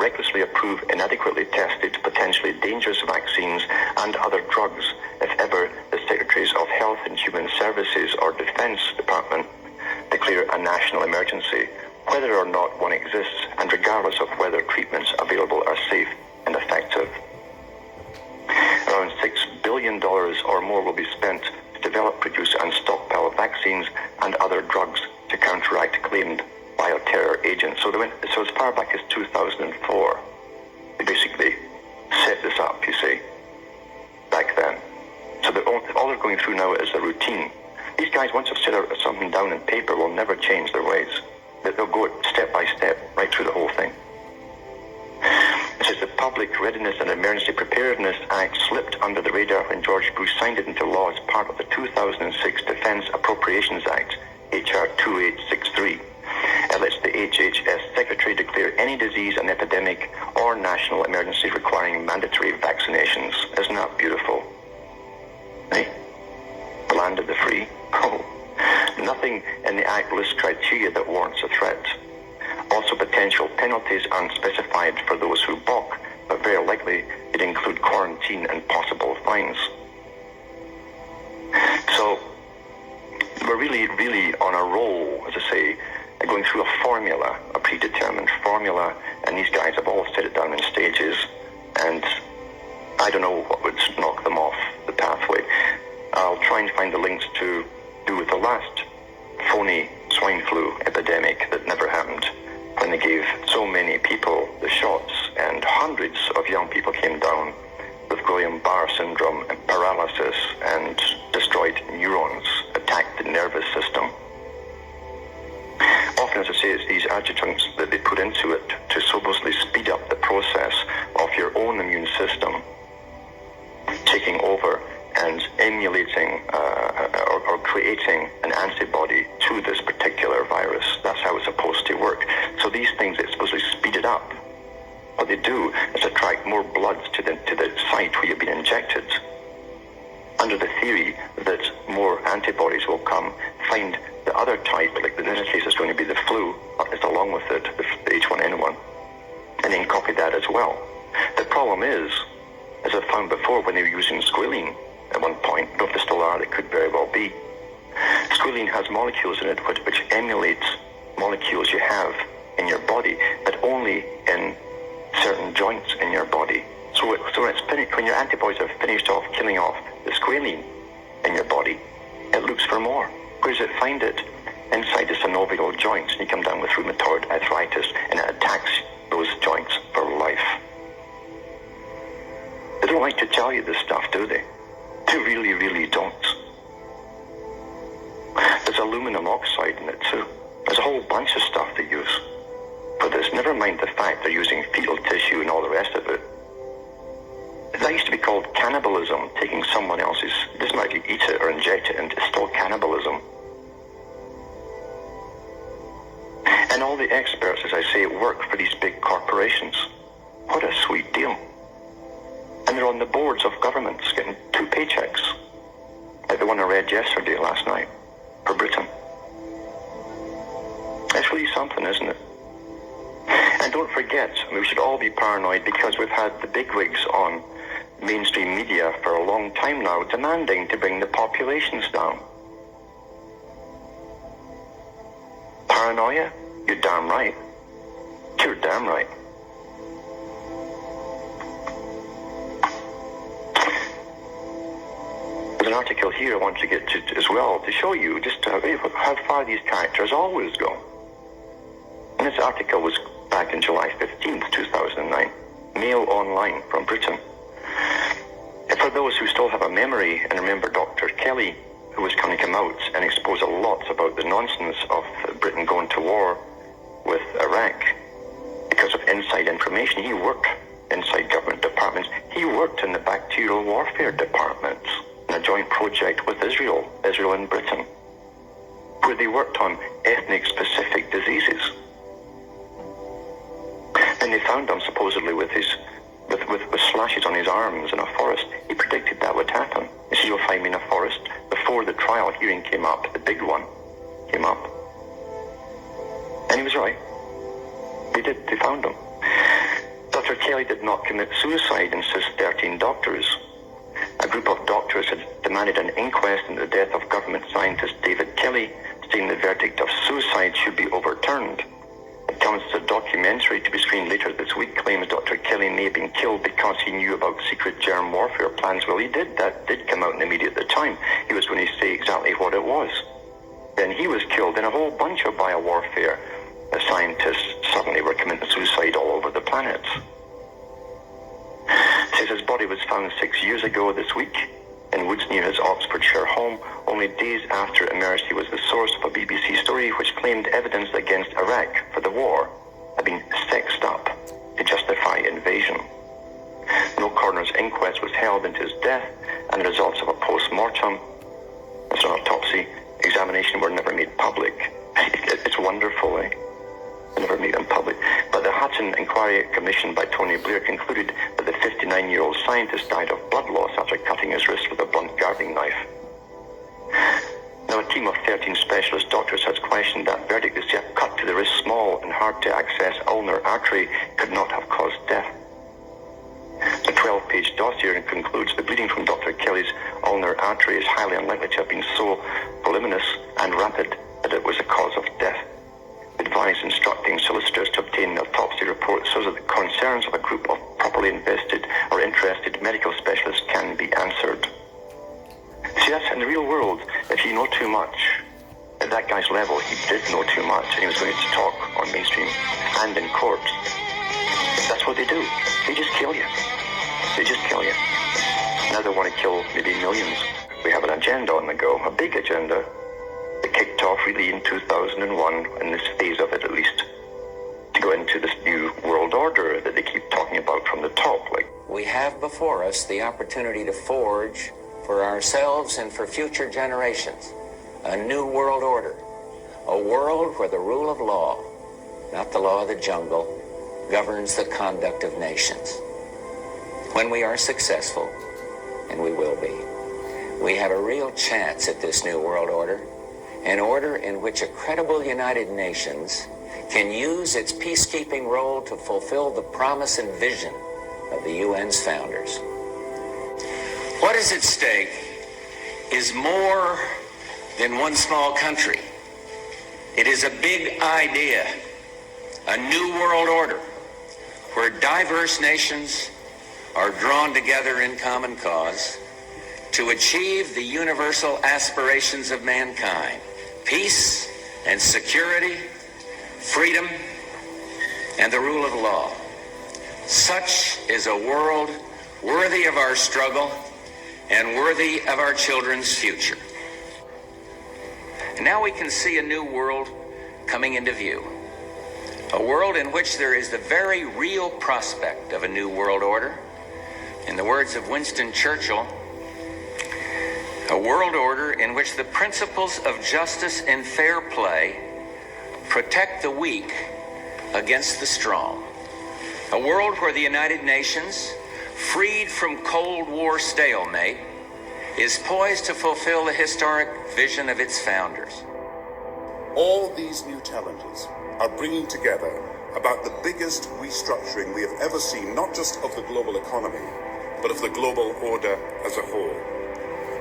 recklessly approve inadequately tested, potentially dangerous vaccines and other drugs if ever the Secretaries of Health and Human Services or Defence Department declare a national emergency, whether or not one exists, and regardless of whether treatments available are safe and effective. Around $6 billion or more will be spent to develop, produce and stockpile vaccines and other drugs to counteract claimed bioterror agents. So as far back as 2004, they basically set this up, you see, back then. So all they're going through now is a routine. These guys, once they've set something down in paper, will never change their ways. They'll go step by step right through the whole thing. It says the Public Readiness and Emergency Preparedness Act slipped under the radar when George Bush signed it into law as part of the 2006 Defense Appropriations Act, H.R. 2863. It lets the HHS Secretary declare any disease, an epidemic, or national emergency requiring mandatory vaccinations. Isn't that beautiful? Hey? The land of the free? Oh. Nothing in the Act lists criteria that warrants a threat. Also, potential penalties unspecified for those who balk, but very likely it include quarantine and possible fines. So, we're really on a roll, as I say, going through a formula, a predetermined formula, and these guys have all set it down in stages, and I don't know what would knock them off the pathway. I'll try and find the links to do with the last phony swine flu epidemic that never happened, when they gave so many people the shots and hundreds of young people came down with Guillain-Barré syndrome and paralysis and destroyed neurons, attacked the nervous system. Often, as I say, it's these adjuvants that they put into it to supposedly speed up the process of your own immune system taking over and emulating or creating an antibody to this particular virus. That's how it's supposed to work. So these things, it's supposed to speed it up. What they do is attract more blood to the site where you've been injected, under the theory that more antibodies will come, find the other type, like in this case it's going to be the flu, it's along with it, the H1N1, and then copy that as well. The problem is, as I've found before, when they were using squalene at one point, I don't know if they still are, they could very well be. Squalene has molecules in it which emulates molecules you have in your body, but only in certain joints in your body. So when it's finished, when your antibodies have finished off killing off the squalene in your body, it looks for more. Where does it find it? Inside the synovial joints, and you come down with rheumatoid arthritis, and it attacks those joints for life. They don't like to tell you this stuff, do they? They really don't. There's aluminum oxide in it too. There's a whole bunch of stuff they use for this. Never mind the fact they're using fetal tissue and all the rest of it. That used to be called cannibalism, taking someone else's, it doesn't matter if you eat it or inject it, and it's still cannibalism. And all the experts, as I say, work for these big corporations. What a sweet deal. And they're on the boards of governments getting 2 paychecks, like the one I read yesterday, last night, for Britain. It's really something, isn't it? And don't forget, we should all be paranoid because we've had the bigwigs on mainstream media for a long time now demanding to bring the populations down. Paranoia? You're damn right. You're damn right. There's an article here I want to get to as well to show you just how far these characters always go. And this article was back in July 15th, 2009. Mail Online from Britain. And for those who still have a memory and remember Dr. Kelly, who was going to come out and expose a lot about the nonsense of Britain going to war with Iraq because of inside information. He worked inside government departments. He worked in the bacterial warfare departments in a joint project with Israel and Britain, where they worked on ethnic-specific diseases. And they found him supposedly with slashes on his arms in a forest. He predicted that would happen. He said, you'll find me in a forest. Before the trial hearing came up, the big one came up. And he was right. They found him. Kelly did not commit suicide, insist 13 doctors. A group of doctors had demanded an inquest into the death of government scientist David Kelly, saying the verdict of suicide should be overturned. It comes as a documentary to be screened later this week claims Dr. Kelly may have been killed because he knew about secret germ warfare plans. Well, he did. That did come out in the media at the time. He was going to say exactly what it was. Then he was killed in a whole bunch of biowarfare. The scientists suddenly were committing suicide all over the planet. Says his body was found 6 years ago this week in woods near his Oxfordshire home, only days after it emerged he was the source of a BBC story which claimed evidence against Iraq for the war had been sexed up to justify invasion. No coroner's inquest was held into his death, and the results of a post-mortem, an autopsy examination, were never made public. It's wonderful, eh? Never made them public. But the Hutton Inquiry commissioned by Tony Blair concluded that the 59-year-old scientist died of blood loss after cutting his wrist with a blunt gardening knife. Now, a team of 13 specialist doctors has questioned that verdict. They say a cut to the wrist, small and hard to access ulnar artery, could not have caused death. The 12-page dossier concludes the bleeding from Dr. Kelly's ulnar artery is highly unlikely to have been so voluminous and rapid that it was a cause of death. Advise instructing solicitors to obtain an autopsy report so that the concerns of a group of properly invested or interested medical specialists can be answered. See, that's in the real world. If you know too much, at that guy's level, he did know too much, and he was going to talk on mainstream and in court. That's what they do. They just kill you. They just kill you. Now they want to kill maybe millions. We have an agenda on the go, a big agenda. It kicked off really in 2001, in this phase of it at least, to go into this new world order that they keep talking about from the top. We have before us the opportunity to forge for ourselves and for future generations a new world order, a world where the rule of law, not the law of the jungle, governs the conduct of nations. When we are successful, and we will be, we have a real chance at this new world order, an order in which a credible United Nations can use its peacekeeping role to fulfill the promise and vision of the UN's founders. What is at stake is more than one small country. It is a big idea, a new world order, where diverse nations are drawn together in common cause to achieve the universal aspirations of mankind: peace and security, freedom, and the rule of law. Such is a world worthy of our struggle and worthy of our children's future. And now we can see a new world coming into view. A world in which there is the very real prospect of a new world order. In the words of Winston Churchill, a world order in which the principles of justice and fair play protect the weak against the strong. A world where the United Nations, freed from Cold War stalemate, is poised to fulfill the historic vision of its founders. All these new challenges are bringing together about the biggest restructuring we have ever seen, not just of the global economy, but of the global order as a whole.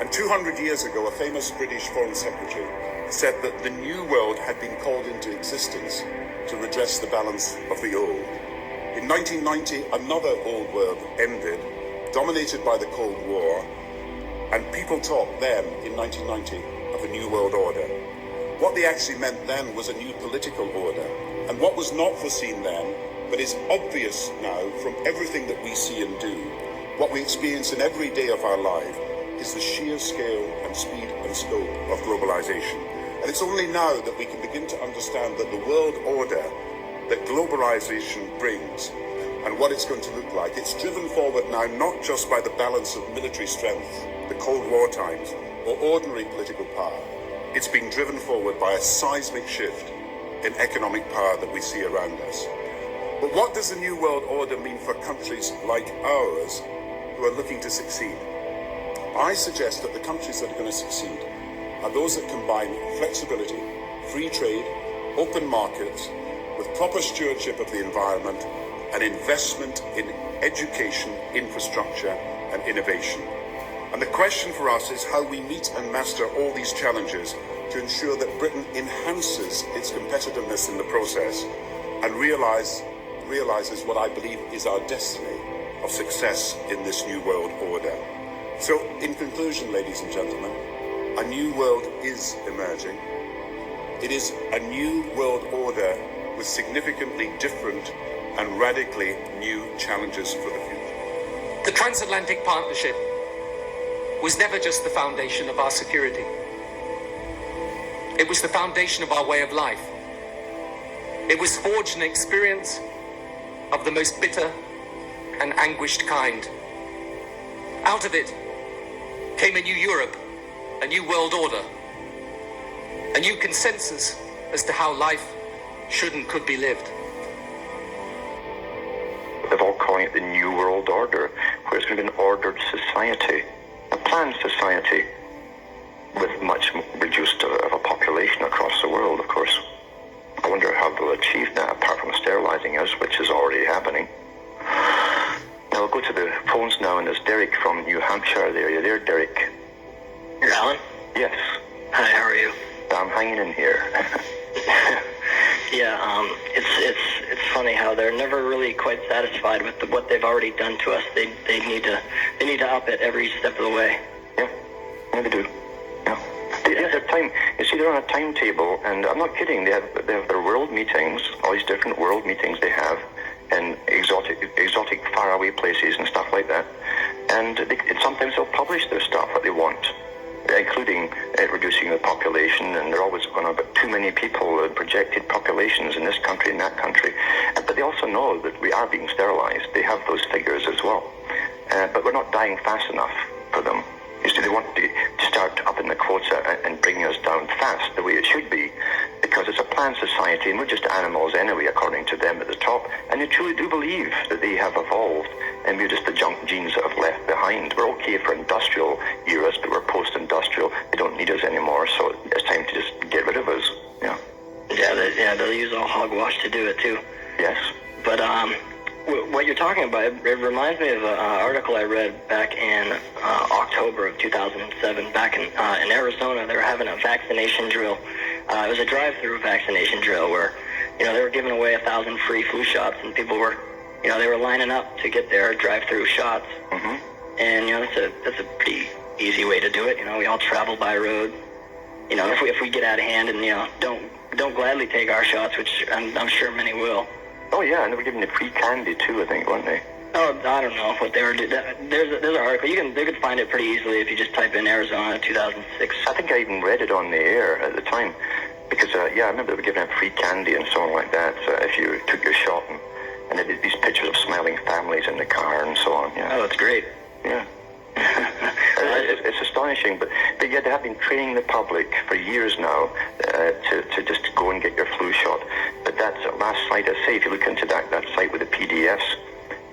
And 200 years ago, a famous British Foreign Secretary said that the new world had been called into existence to redress the balance of the old. In 1990, another old world ended, dominated by the Cold War, and people talked then, in 1990, of a new world order. What they actually meant then was a new political order. And what was not foreseen then, but is obvious now from everything that we see and do, what we experience in every day of our life, is the sheer scale and speed and scope of globalization. And it's only now that we can begin to understand that the world order that globalization brings and what it's going to look like, it's driven forward now not just by the balance of military strength, the Cold War times, or ordinary political power. It's being driven forward by a seismic shift in economic power that we see around us. But what does the new world order mean for countries like ours who are looking to succeed? I suggest that the countries that are going to succeed are those that combine flexibility, free trade, open markets, with proper stewardship of the environment, an investment in education, infrastructure, and innovation. And the question for us is how we meet and master all these challenges to ensure that Britain enhances its competitiveness in the process and realizes what I believe is our destiny of success in this new world order. So, in conclusion, ladies and gentlemen, a new world is emerging. It is a new world order with significantly different and radically new challenges for the future. The transatlantic partnership was never just the foundation of our security. It was the foundation of our way of life. It was forged in experience of the most bitter and anguished kind. Out of it came a new Europe, a new world order, a new consensus as to how life should and could be lived. They're all calling it the New World Order, where it's going to be an ordered society, a planned society with much reduced of a population across the world, of course. I wonder how they'll achieve that, apart from sterilizing us, which is already happening. Now we'll go to the phones now, and there's Derek from New Hampshire there. You there, Derek? You're Alan? Yes. Hi, how are you? I'm hanging in here. Yeah, it's funny how they're never really quite satisfied with what they've already done to us. They need to up it every step of the way. Yeah, they do. Yeah. They have their time. You see, they're on a timetable, and I'm not kidding. They have their world meetings, all these different world meetings they have, in exotic faraway places and stuff like that. And sometimes they'll publish their stuff that they want, including reducing the population, and they're always going on about too many people, projected populations in this country and that country. But they also know that we are being sterilized. They have those figures as well. But we're not dying fast enough for them. You see, they want to start upping the quota and bringing us down fast, the way it should be, because it's a planned society, and we're just animals anyway, according to them at the top. And they truly do believe that they have evolved, and we're just the junk genes that have left behind. We're okay for industrial eras, but we're post-industrial. They don't need us anymore, so it's time to just get rid of us. Yeah. Yeah, they'll use all hogwash to do it too. Yes. But what you're talking about, it reminds me of an article I read back in October of 2007. Back in Arizona, they were having a vaccination drill. It was a drive-through vaccination drill where, they were giving away 1,000 free flu shots, and people were, they were lining up to get their drive-through shots. Mm-hmm. And that's a pretty easy way to do it. We all travel by road. If we get out of hand and don't gladly take our shots, which I'm sure many will. Oh yeah, and they were giving you free candy too, I think, weren't they? Oh, I don't know what they were doing. There's an article. They could find it pretty easily if you just type in Arizona 2006. I think I even read it on the air at the time, because I remember they were giving out free candy and so on like that if you took your shot, and they did these pictures of smiling families in the car and so on. Yeah. Oh, that's great. Yeah. It's astonishing, but yeah, they have been training the public for years now to just go and get your flu shot. But that last slide, I say, if you look into that site with the PDFs,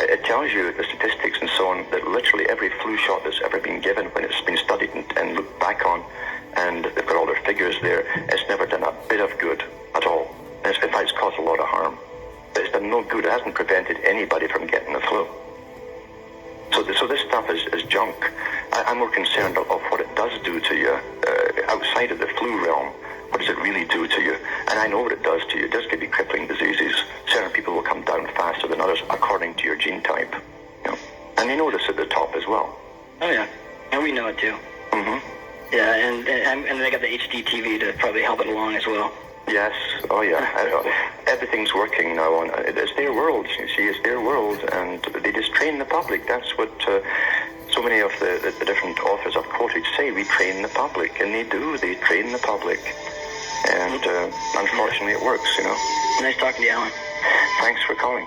it tells you the statistics and so on, that literally every flu shot that's ever been given, when it's been studied and looked back on, and they've got all their figures there, it's never done a bit of good at all. And in fact, it's caused a lot of harm. But it's done no good. It hasn't prevented anybody from getting the flu. So this stuff is junk. I'm more concerned of what it does do to you outside of the flu realm. What does it really do to you? And I know what it does to you. It does give you crippling diseases. Certain people will come down faster than others according to your gene type. And they know this at the top as well. Oh yeah, and we know it too. Mm-hmm. Yeah, and they got the HD TV to probably help it along as well. Yes. Oh yeah. Everything's working now on. It's their world. You see, it's their world, and they just train the public. That's what so many of the different authors I've quoted say. We train the public, and they do. They train the public, and unfortunately, it works. Nice talking to you, Alan. Thanks for calling.